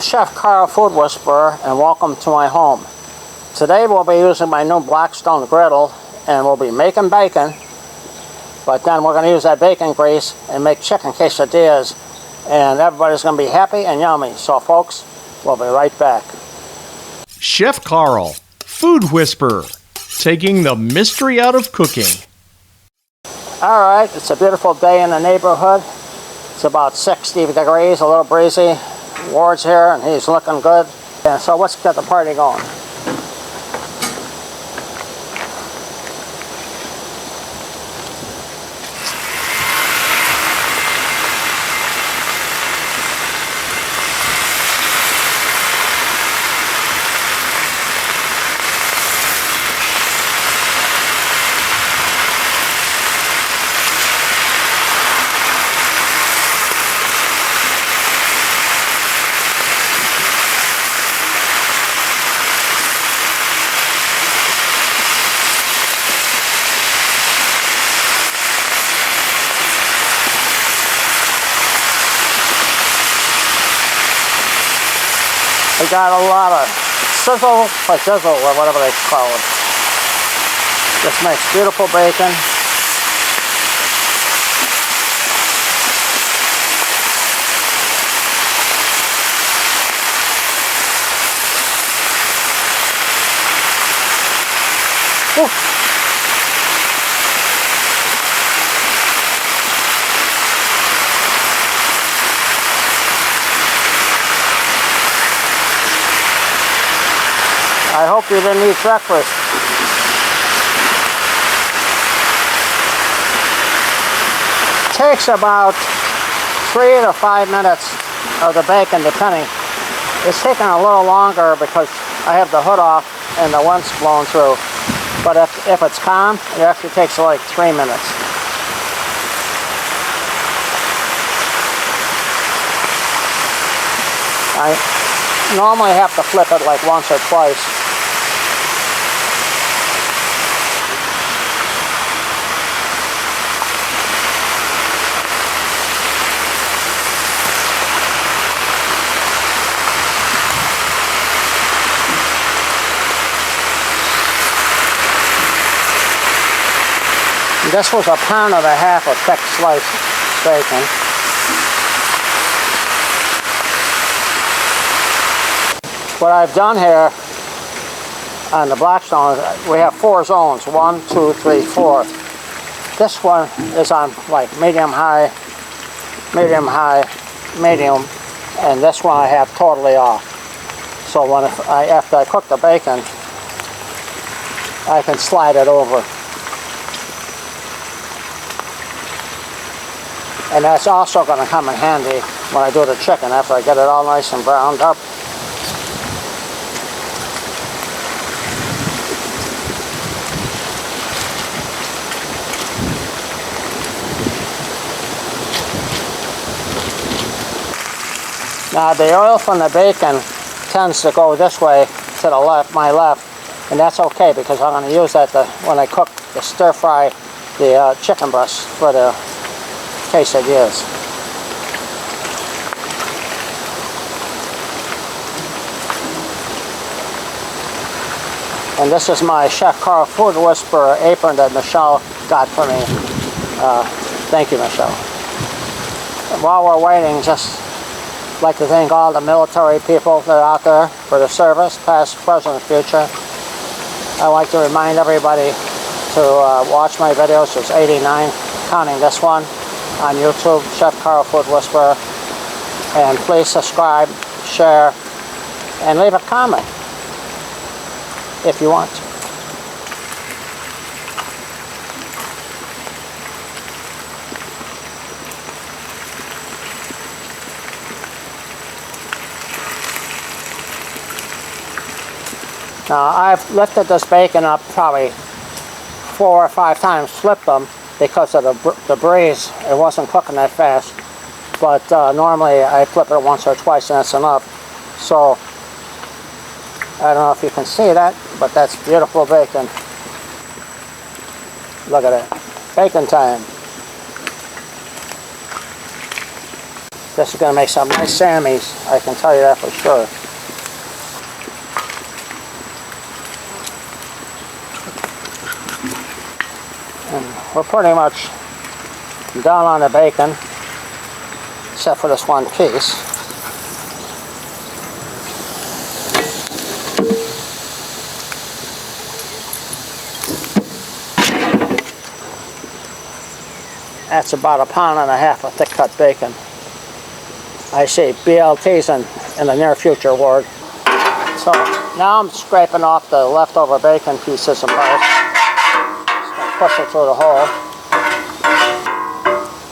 Chef Carl Food Whisperer, and welcome to my home. Today we'll be using my new Blackstone griddle, and we'll be making bacon, but then we're going to use that bacon grease and make chicken quesadillas, and everybody's going to be happy and yummy. So folks, we'll be right back. Chef Carl, Food Whisperer, taking the mystery out of cooking. Alright, it's a beautiful day in the neighborhood. It's about 60 degrees, a little breezy. Ward's here and he's looking good. And so let's get the party going. We got a lot of sizzle or jizzle or whatever they call it. This makes beautiful bacon. Woo. I hope you didn't eat breakfast. Takes about 3 to 5 minutes of the bacon, depending. It's taking a little longer because I have the hood off and the wind's blowing through. But if it's calm, it actually takes like 3 minutes. I normally have to flip it like once or twice. This was 1.5 pounds of thick sliced bacon. What I've done here on the Blackstone, we have 4 zones, 1, 2, 3, 4. This one is on like medium, high, medium, and this one I have totally off. So after I cook the bacon, I can slide it over. And that's also going to come in handy when I do the chicken after I get it all nice and browned up. Now the oil from the bacon tends to go this way to the left, my left, and that's okay because I'm going to use that when I cook the stir fry the chicken breast for the quesadillas. And this is my Chef Carl Food Whisperer apron that Michelle got for me. Thank you, Michelle. And while we're waiting, just like to thank all the military people that are out there for their service, past, present, and future. I'd like to remind everybody to watch my videos. There's 89, counting this one, on YouTube, Chef Carl Food Whisperer. And please subscribe, share, and leave a comment if you want to. Now I've lifted this bacon up probably 4 or 5 times, flipped them because of the breeze. It wasn't cooking that fast, but normally I flip it once or twice and that's enough. So I don't know if you can see that, but that's beautiful bacon. Look at it, bacon time. This is going to make some nice Sammys, I can tell you that for sure. And we're pretty much done on the bacon, except for this one piece. That's about 1.5 pounds of thick cut bacon. I see BLTs in the near future word. So now I'm scraping off the leftover bacon pieces and parts. Just gonna push it through the hole.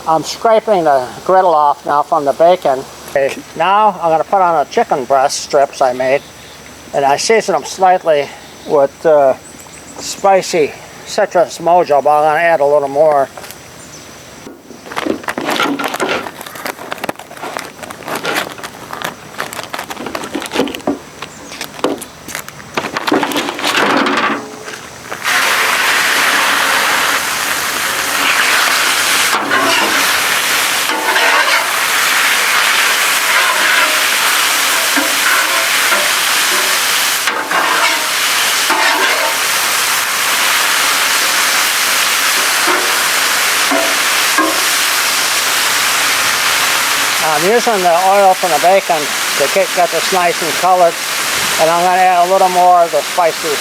I'm scraping the griddle off now from the bacon. Okay, now I'm going to put on the chicken breast strips I made, and I season them slightly with spicy citrus Mojo, but I'm going to add a little more. I'm using the oil from the bacon to get this nice and colored, and I'm going to add a little more of the spicy.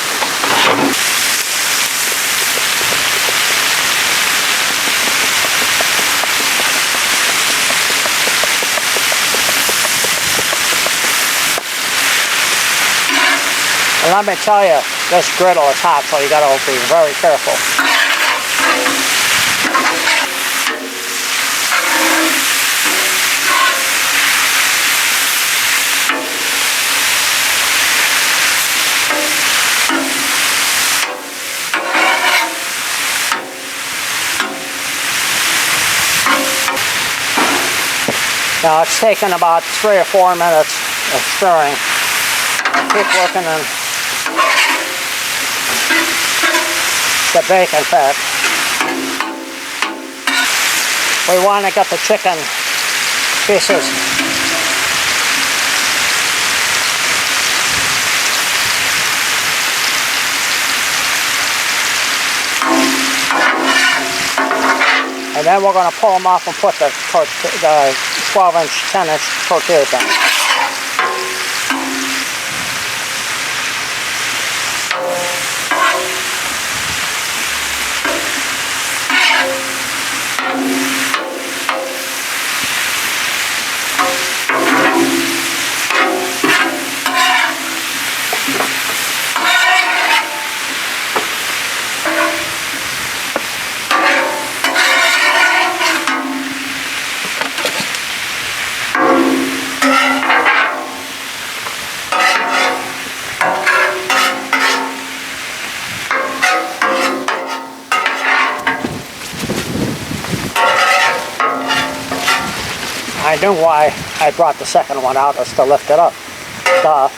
And let me tell you, this griddle is hot, so you got to be very careful. Now it's taken about 3 or 4 minutes of stirring. Keep working on the bacon fat. We want to get the chicken pieces and then we're going to pull them off and put the 12-inch, 10-inch tortillas in. I knew why I brought the second one out, is to lift it up. Duh.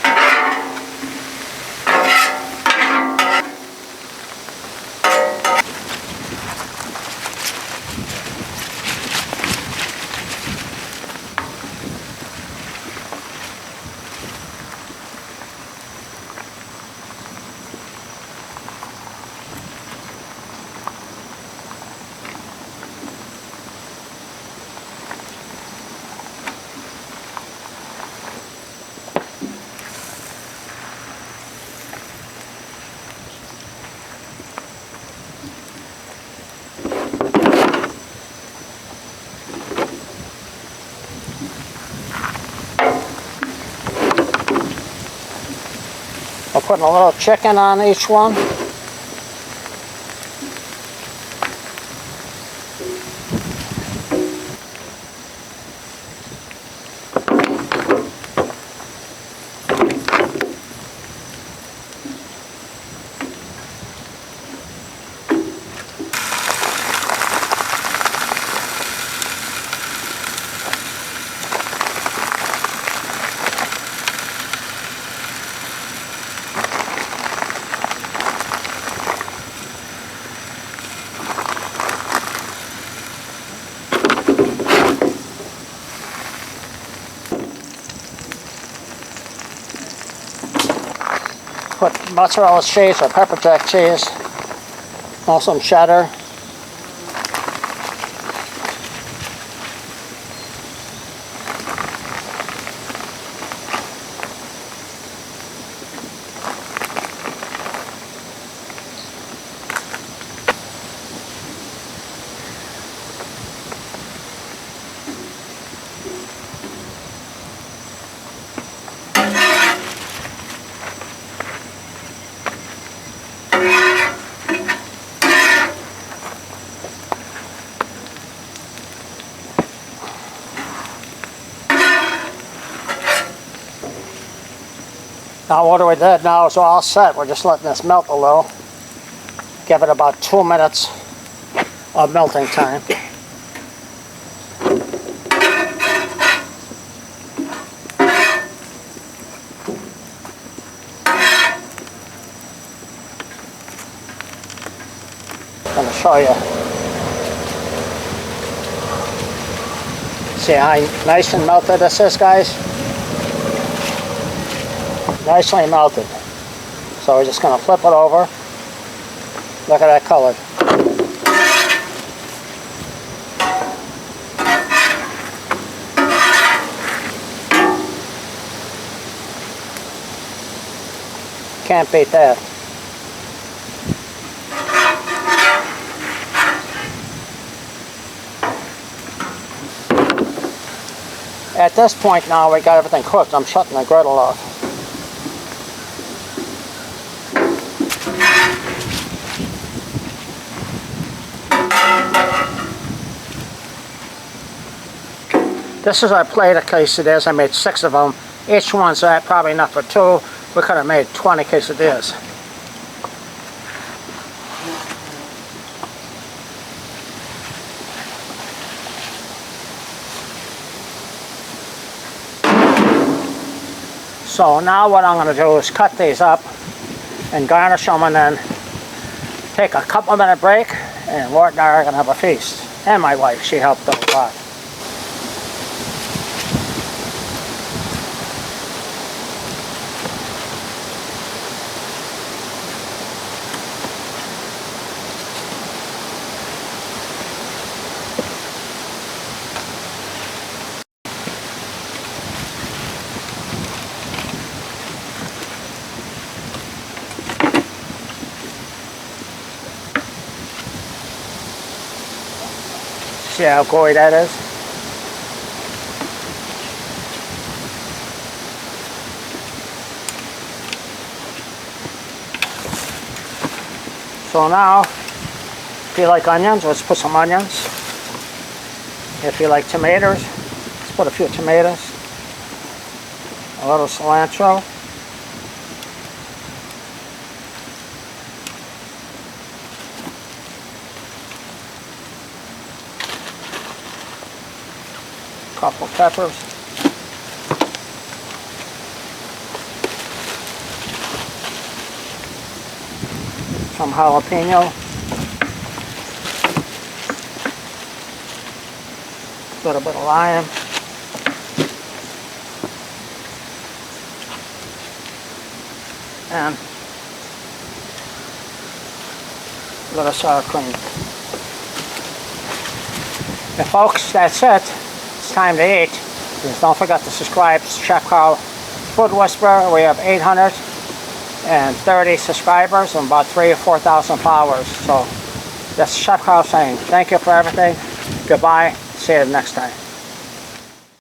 I'm putting a little chicken on each one. put mozzarella cheese or pepper jack cheese, also some cheddar. Now what we did now is all set. We're just letting this melt a little. Give it about 2 minutes of melting time. I'm going to show you. See how nice and melted this is, guys? Nicely melted. So we're just going to flip it over. Look at that color. Can't beat that. At this point now we got everything cooked. I'm shutting the griddle off. This is our plate of quesadillas. I made 6 of them. Each one's probably enough for 2. We could have made 20 quesadillas. So now what I'm going to do is cut these up and garnish them, and then take a couple minute break, and Ward and I are going to have a feast. And my wife, she helped out a lot. See how gory that is? So now, if you like onions, let's put some onions. If you like tomatoes, let's put a few tomatoes. A little cilantro. Couple peppers. Some jalapeno. A little bit of lime. And a little sour cream. And folks, that's it. It's time to eat. Just don't forget to subscribe to Chef Carl Food Whisperer. We have 830 subscribers and about 3,000 or 4,000 followers. So that's Chef Carl saying thank you for everything. Goodbye. See you next time.